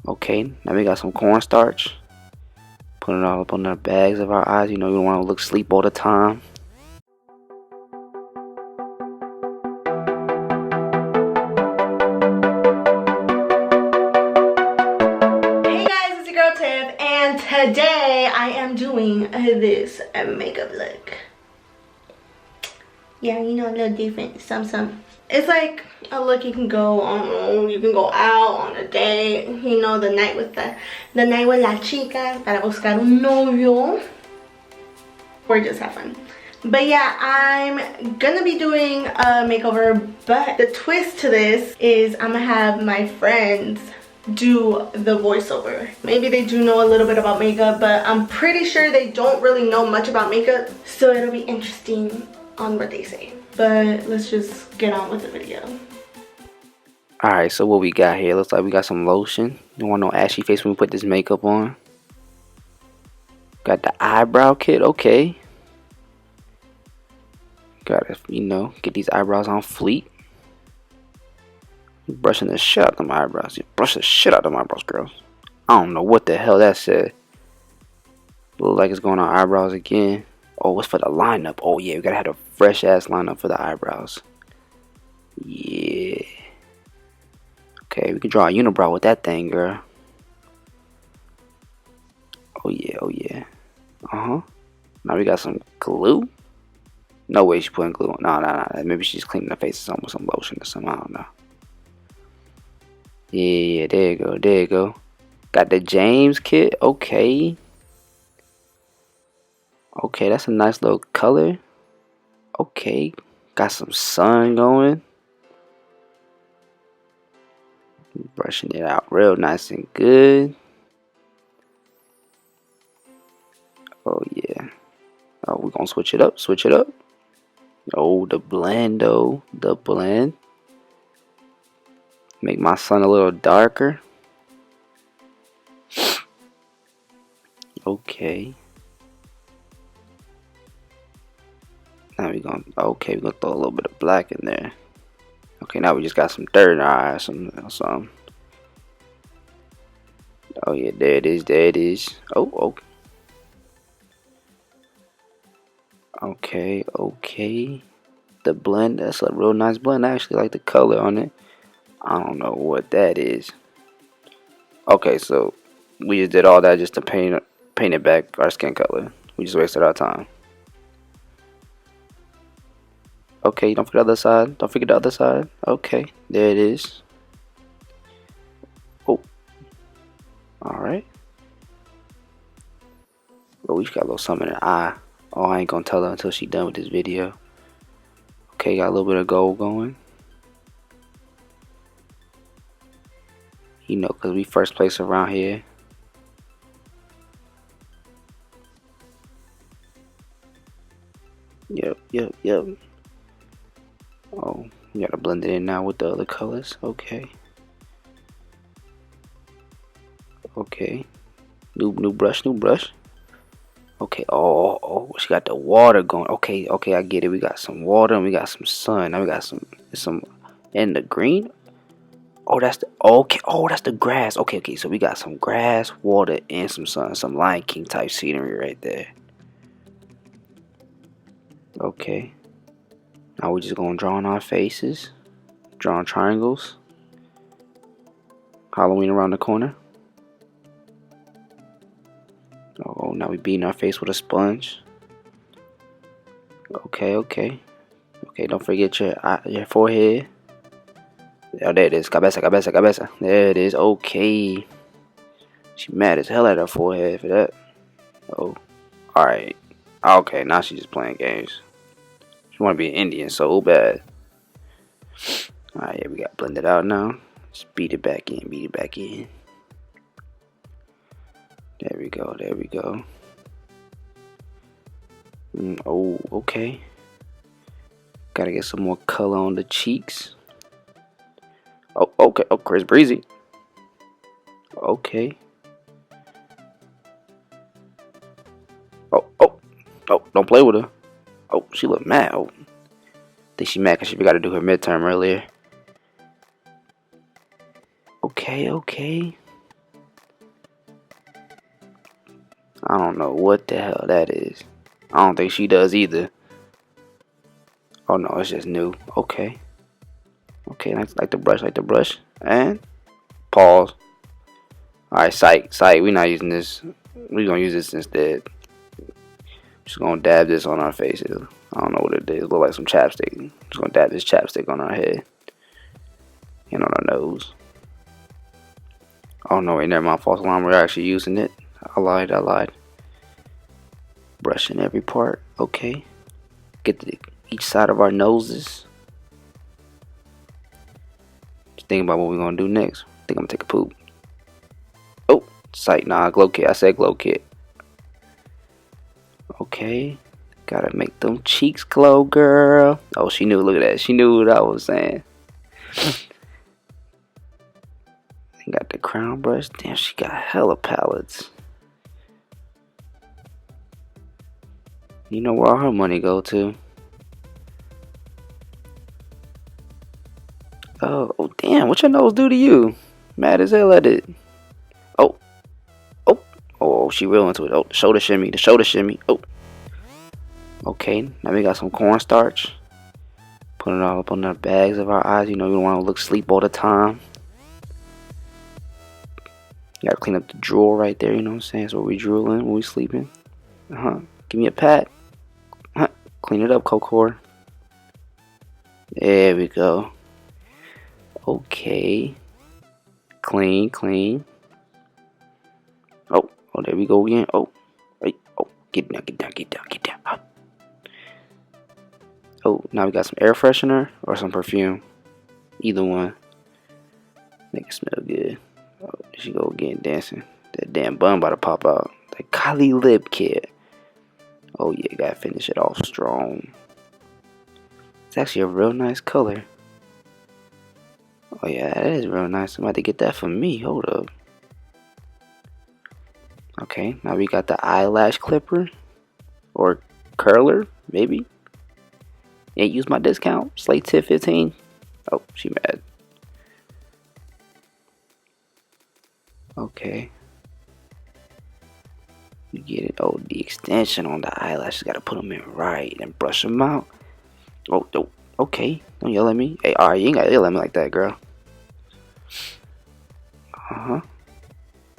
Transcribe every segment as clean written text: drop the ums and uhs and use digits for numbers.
Okay, now we got some cornstarch. Put it all up on the bags of our eyes. You know, you don't want to look sleep all the time. Hey guys, it's your girl Tiff, and today I am doing this makeup look. Yeah, you know, a little different, some. It's like a look you can go on, you can go out on a date, you know, the night with la chica, para buscar un novio, or just have fun. But yeah, I'm gonna be doing a makeover, but the twist to this is I'm gonna have my friends do the voiceover. Maybe they do know a little bit about makeup, but I'm pretty sure they don't really know much about makeup, so it'll be interesting on what they say. But let's just get on with the video. Alright, so what we got here? Looks like we got some lotion. You want no ashy face when we put this makeup on. Got the eyebrow kit, okay. Gotta, you know, get these eyebrows on fleek. You're brushing the shit out of my eyebrows. You brush the shit out of my eyebrows, girls. I don't know what the hell that said. Look like it's going on eyebrows again. Oh, it's for the lineup. Oh yeah, we gotta have a fresh ass lineup for the eyebrows. Yeah. Okay, we can draw a unibrow with that thing, girl. Oh yeah, oh yeah. Now we got some glue. No way she's putting glue on. No. Maybe she's cleaning her face or something with some lotion or something. I don't know. Yeah, there you go. Got the James kit. Okay, that's a nice little color. Okay, got some sun going. Brushing it out real nice and good. Oh yeah. Oh, we're gonna switch it up. Oh, the blend though. The blend. Make my sun a little darker. Okay. Now we're gonna throw a little bit of black in there. Okay, now we just got some dirt in our eyes, some. Oh yeah, there it is. Oh. Okay. The blend, that's a real nice blend. I actually like the color on it. I don't know what that is. Okay, so we just did all that just to paint it back our skin color. We just wasted our time. Okay, don't forget the other side. Okay, there it is. Oh, alright. Oh, we just got a little something in the eye. Oh, I ain't gonna tell her until she done with this video. Okay, got a little bit of gold going. You know, because we first place around here. Yep. Oh, you gotta blend it in now with the other colors. Okay. New brush. Okay. Oh, she got the water going. Okay, I get it. We got some water and we got some sun. Now we got some in the green. Oh, that's the grass. Okay. So we got some grass, water, and some sun. Some Lion King type scenery right there. Okay. Now we're just gonna draw on our faces, drawing triangles. Halloween around the corner. Oh, now we beating our face with a sponge. Okay. Don't forget your forehead. Oh, there it is. Cabeza. There it is. Okay. She mad as hell at her forehead for that. Oh, all right. Okay, now she's just playing games. She want to be an Indian so bad. Alright, yeah, we got blended out now. Just beat it back in. There we go. Oh, okay. Gotta get some more color on the cheeks. Oh, okay. Oh, Chris Breezy. Okay. Oh, don't play with her. Oh, she look mad. Oh, I think she mad because she forgot to do her midterm earlier. Okay. I don't know what the hell that is. I don't think she does either. Oh no, it's just new. Okay. Okay, like the brush. And pause. Alright, sight. We're not using this. We're gonna use this instead. Just gonna dab this on our faces. I don't know what it is. Look like some chapstick. Just gonna dab this chapstick on our head. And on our nose. Oh no, wait, never mind. False alarm. We're actually using it. I lied. Brushing every part. Okay. Get to each side of our noses. Just thinking about what we're gonna do next. I think I'm gonna take a poop. Oh, sight. Nah, glow kit. I said glow kit. Okay. Gotta make them cheeks glow, girl. Oh, she knew. Look at that. She knew what I was saying. Got the crown brush. Damn, she got hella palettes. You know where all her money go to. Oh damn, what your nose do to you? Mad as hell at it. Oh, she real into it. Oh, the shoulder shimmy. Oh. Okay, now we got some cornstarch. Put it all up on the bags of our eyes. You know, we don't want to look sleep all the time. Gotta clean up the drool right there, you know what I'm saying? That's where we drooling when we sleeping. Give me a pat. Clean it up, Kokor. There we go. Okay. Clean. Oh, there we go again. Oh, right. Oh, get down. Oh, now we got some air freshener or some perfume. Either one. Make it smell good. Oh, there she go again dancing. That damn bun about to pop out. That Kylie lip kit. Oh yeah, gotta finish it off strong. It's actually a real nice color. Oh yeah, that is real nice. I'm about to get that for me. Hold up. Okay, now we got the eyelash clipper. Or curler, maybe. Yeah, use my discount. Slate tip 15. Oh, she mad. Okay. You get it. Oh, the extension on the eyelashes. Gotta put them in right and brush them out. Oh, okay. Don't yell at me. Hey, alright, you ain't gotta yell at me like that, girl.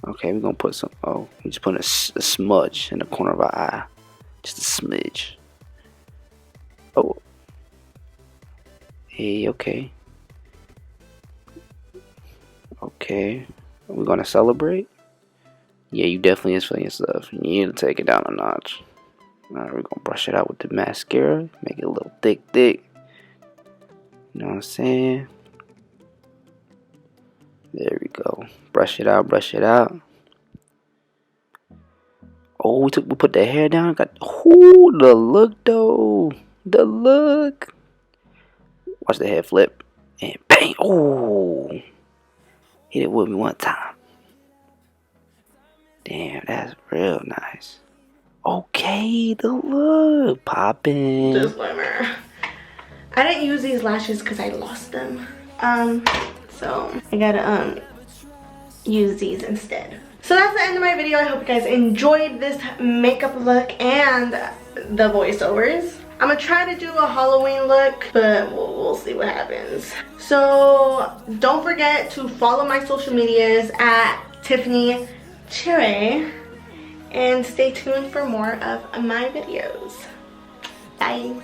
Okay, we're gonna put some. Oh, we're just putting a smudge in the corner of our eye. Just a smidge. Oh. Hey, okay. Okay. We're gonna celebrate. Yeah, you definitely is feeling yourself. You need to take it down a notch. Alright, we're gonna brush it out with the mascara. Make it a little thick. You know what I'm saying? There we go. Brush it out. Oh, we put the hair down. Got the look though. The look. Watch the head flip. And bang. Oh. Hit it with me one time. Damn, that's real nice. Okay, the look. Poppin'. Disclaimer. I didn't use these lashes because I lost them. So I gotta use these instead. So that's the end of my video. I hope you guys enjoyed this makeup look and the voiceovers. I'm gonna try to do a Halloween look, but we'll see what happens. So don't forget to follow my social medias at Tiffany Chire and stay tuned for more of my videos. Bye.